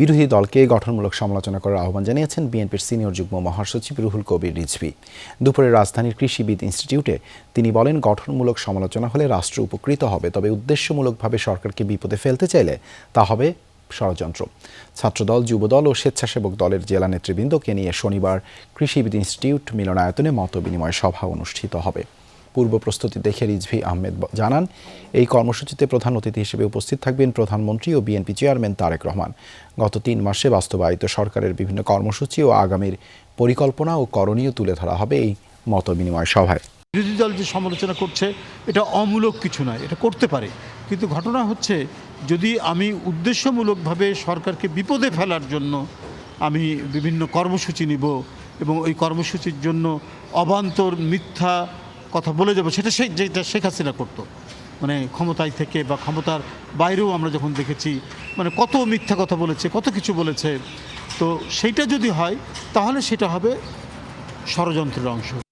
বিরোধী দলকে গঠনমূলক সমালোচনা করার আহ্বান জানিয়েছেন বিএনপির সিনিয়র যুগ্ম মহাসচিব রুহুল কবির রিজভী। দুপুরে রাজধানীর কৃষিবিদ ইনস্টিটিউটে তিনি বলেন, গঠনমূলক সমালোচনা হলে রাষ্ট্র উপকৃত হবে, তবে উদ্দেশ্যমূলকভাবে সরকারকে বিপদে ফেলতে চাইলে তা হবে ষড়যন্ত্র। ছাত্রদল, যুবদল ও স্বেচ্ছাসেবক দলের জেলা নেতৃবৃন্দকে নিয়ে শনিবার কৃষিবিদ ইনস্টিটিউট মিলনায়তনে মতবিনিময় সভা অনুষ্ঠিত হবে। পূর্ব প্রস্তুতি দেখে রিজভী আহমেদ জানান, এই কর্মসূচিতে প্রধান অতিথি হিসেবে উপস্থিত থাকবেন প্রধানমন্ত্রী ও বিএনপি চেয়ারম্যান তারেক রহমান। গত 3 মাসে বাস্তবায়িত সরকারের বিভিন্ন কর্মসূচি ও আগামীর পরিকল্পনা ও করণীয় তুলে ধরা হবে এই মতবিনিময় সভায়। বিরোধী দল যে সমালোচনা করছে এটা অমূলক কিছু নয়, এটা করতে পারে, কিন্তু ঘটনা হচ্ছে যদি আমি উদ্দেশ্যমূলকভাবে সরকারকে বিপদে ফেলার জন্য আমি বিভিন্ন কর্মসূচি নিব এবং ওই কর্মসূচির জন্য অবান্তর মিথ্যা কথা বলে যাব, যেটা শেখ হাসিনা করতো, মানে ক্ষমতায় থেকে বা ক্ষমতার বাইরেও আমরা যখন দেখেছি মানে কত মিথ্যা কথা বলেছে, কত কিছু বলেছে, তো সেইটা যদি হয় তাহলে সেটা হবে ষড়যন্ত্রের অংশ।